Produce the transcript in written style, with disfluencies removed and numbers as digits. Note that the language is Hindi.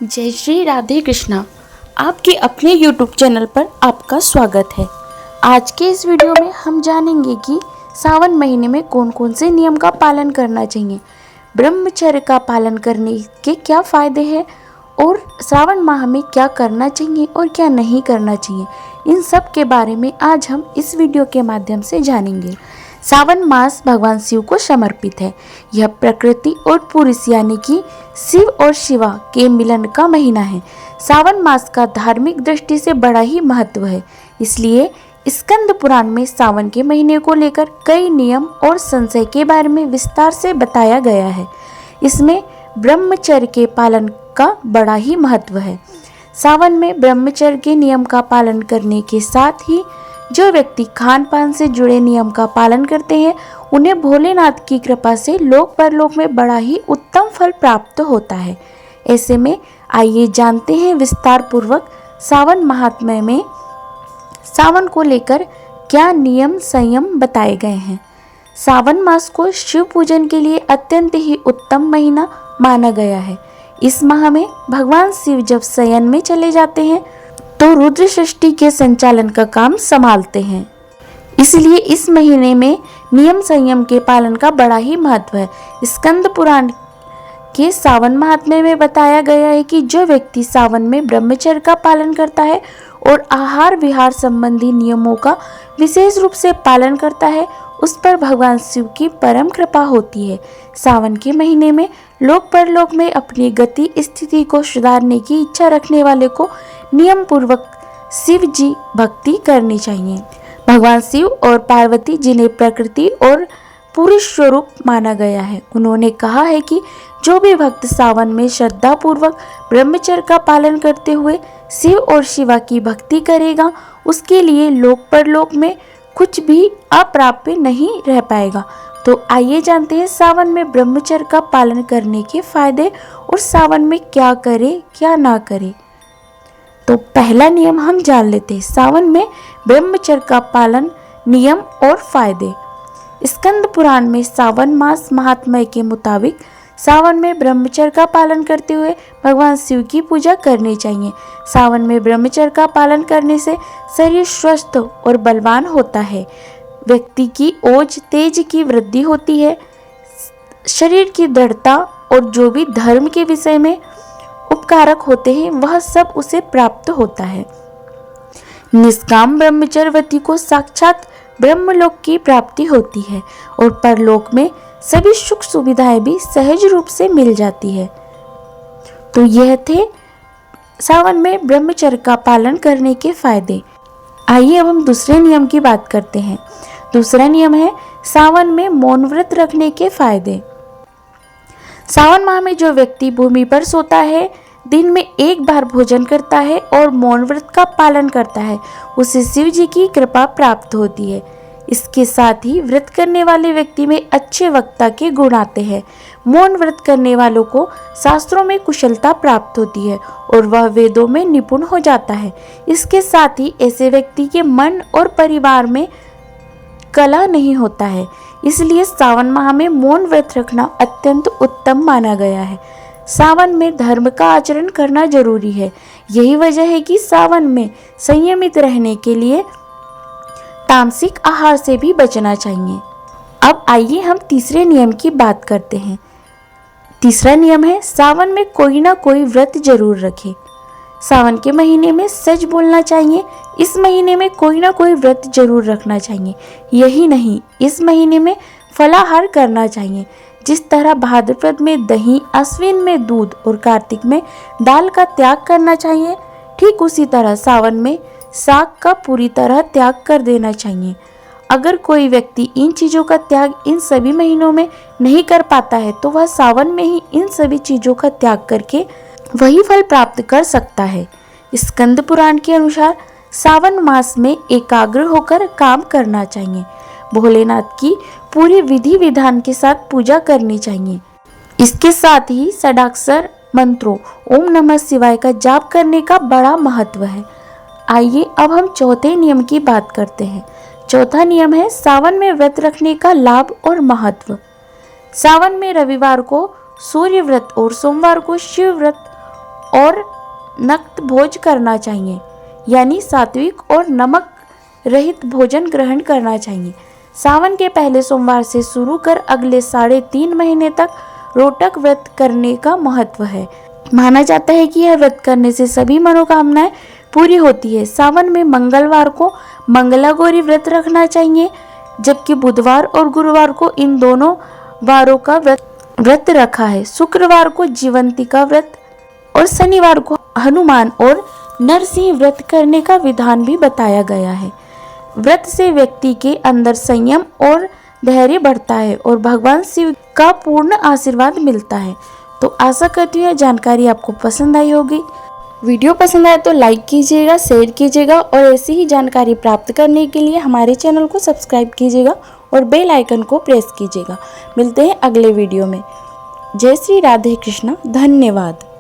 जय श्री राधे कृष्णा। आपके अपने YouTube चैनल पर आपका स्वागत है। आज के इस वीडियो में हम जानेंगे कि सावन महीने में कौन कौन से नियम का पालन करना चाहिए, ब्रह्मचर्य का पालन करने के क्या फ़ायदे हैं और श्रावण माह में क्या करना चाहिए और क्या नहीं करना चाहिए। इन सब के बारे में आज हम इस वीडियो के माध्यम से जानेंगे। सावन मास भगवान शिव को समर्पित है। यह प्रकृति और पुरुष यानी कि शिव और शिवा के मिलन का महीना है। सावन मास का धार्मिक दृष्टि से बड़ा ही महत्व है। इसलिए स्कंद पुराण में सावन के महीने को लेकर कई नियम और संशय के बारे में विस्तार से बताया गया है। इसमें ब्रह्मचर्य के पालन का बड़ा ही महत्व है। सावन में ब्रह्मचर्य के नियम का पालन करने के साथ ही जो व्यक्ति खान पान से जुड़े नियम का पालन करते हैं उन्हें भोलेनाथ की कृपा से लोक परलोक में बड़ा ही उत्तम फल प्राप्त होता है। ऐसे में आइए जानते हैं विस्तार पूर्वक सावन महात्म्य में सावन को लेकर क्या नियम संयम बताए गए हैं। सावन मास को शिव पूजन के लिए अत्यंत ही उत्तम महीना माना गया है। इस माह में भगवान शिव जब शयन में चले जाते हैं तो रुद्र सृष्टि के संचालन का काम संभालते हैं। इसलिए इस महीने में नियम संयम के पालन का बड़ा ही महत्व है। स्कंद पुराण के सावन महात्म्य में बताया गया है कि जो व्यक्ति सावन में ब्रह्मचर्य का पालन करता है और आहार विहार संबंधी नियमों का विशेष रूप से पालन करता है उस पर भगवान शिव की परम कृपा होती है। सावन के महीने में लोक परलोक में अपनी गति स्थिति को सुधारने की इच्छा रखने वाले को नियम पूर्वक शिव जी भक्ति करनी चाहिए। भगवान शिव और पार्वती जिन्हें प्रकृति और पुरुष स्वरूप माना गया है, उन्होंने कहा है कि जो भी भक्त सावन में श्रद्धा पूर्वक ब्रह्मचर्य का पालन करते हुए शिव और शिवा की भक्ति करेगा उसके लिए लोक परलोक में कुछ भी अप्राप्य नहीं रह पाएगा। तो आइए जानते हैं सावन में ब्रह्मचर्य का पालन करने के फायदे और सावन में क्या करे क्या ना करे। तो पहला नियम हम जान लेते हैं, सावन में ब्रह्मचर्य का पालन नियम और फायदे। स्कंद पुराण में सावन मास महात्म्य के मुताबिक सावन में ब्रह्मचर्य का पालन करते हुए भगवान शिव की पूजा करनी चाहिए। सावन में ब्रह्मचर्य का पालन करने से शरीर स्वस्थ और बलवान होता है, व्यक्ति की ओज तेज की वृद्धि होती है, शरीर की दृढ़ता और जो भी धर्म के विषय में उपकारक होते हैं वह सब उसे प्राप्त होता है। निष्काम ब्रह्मचर्यवती को साक्षात ब्रह्मलोक की प्राप्ति होती है और परलोक में सभी सुख सुविधाएं भी सहज रूप से मिल जाती है। तो यह थे सावन में ब्रह्मचर्य का पालन करने के फायदे। आइए अब हम दूसरे नियम की बात करते हैं। दूसरा नियम है सावन में मौन व्रत रखने के फायदे। सावन माह में जो व्यक्ति भूमि पर सोता है, दिन में एक बार भोजन करता है और मौन व्रत का पालन करता है उसे शिव जी की कृपा प्राप्त होती है। इसके साथ ही व्रत करने वाले व्यक्ति में अच्छे वक्ता के गुण आते हैं। मौन व्रत करने वालों को शास्त्रों में कुशलता प्राप्त होती है और वह वेदों में निपुण हो जाता है। इसके साथ ही ऐसे व्यक्ति के मन और परिवार में कलह नहीं होता है। इसलिए सावन माह में मौन व्रत रखना अत्यंत उत्तम माना गया है। सावन में धर्म का आचरण करना जरूरी है। यही वजह है कि सावन में संयमित रहने के लिए तामसिक आहार से भी बचना चाहिए। अब आइए हम तीसरे नियम की बात करते हैं। तीसरा नियम है सावन में कोई ना कोई व्रत जरूर रखे। सावन के महीने में सच बोलना चाहिए। इस महीने में कोई ना कोई व्रत जरूर रखना चाहिए। यही नहीं, इस महीने में फलाहार करना चाहिए। जिस तरह भाद्रपद में दही, अश्विन में दूध और कार्तिक में दाल का त्याग करना चाहिए, ठीक उसी तरह सावन में साग का पूरी तरह त्याग कर देना चाहिए। अगर कोई व्यक्ति इन चीज़ों का त्याग इन सभी महीनों में नहीं कर पाता है तो वह सावन में ही इन सभी चीज़ों का त्याग करके वही फल प्राप्त कर सकता है। स्कंद पुराण के अनुसार सावन मास में एकाग्र होकर काम करना चाहिए। भोलेनाथ की पूरी विधि विधान के साथ पूजा करनी चाहिए। इसके साथ ही षडाक्षर मंत्रों ओम नमः शिवाय का जाप करने का बड़ा महत्व है। आइए अब हम चौथे नियम की बात करते हैं। चौथा नियम है सावन में व्रत रखने का लाभ और महत्व। सावन में रविवार को सूर्य व्रत और सोमवार को शिव व्रत और नक्त भोज करना चाहिए, यानी सात्विक और नमक रहित भोजन ग्रहण करना चाहिए। सावन के पहले सोमवार से शुरू कर अगले 3.5 महीने तक रोटक व्रत करने का महत्व है। माना जाता है कि यह व्रत करने से सभी मनोकामनाएं पूरी होती है। सावन में मंगलवार को मंगलागौरी व्रत रखना चाहिए, जबकि बुधवार और गुरुवार को इन दोनों वारों का व्रत रखा है। शुक्रवार को जीवंतिका व्रत और शनिवार को हनुमान और नरसिंह व्रत करने का विधान भी बताया गया है। व्रत से व्यक्ति के अंदर संयम और धैर्य बढ़ता है और भगवान शिव का पूर्ण आशीर्वाद मिलता है। तो आशा करती हूँ यह जानकारी आपको पसंद आई होगी। वीडियो पसंद आए तो लाइक कीजिएगा, शेयर कीजिएगा और ऐसी ही जानकारी प्राप्त करने के लिए हमारे चैनल को सब्सक्राइब कीजिएगा और बेल आइकन को प्रेस कीजिएगा। मिलते हैं अगले वीडियो में। जय श्री राधे कृष्णा। धन्यवाद।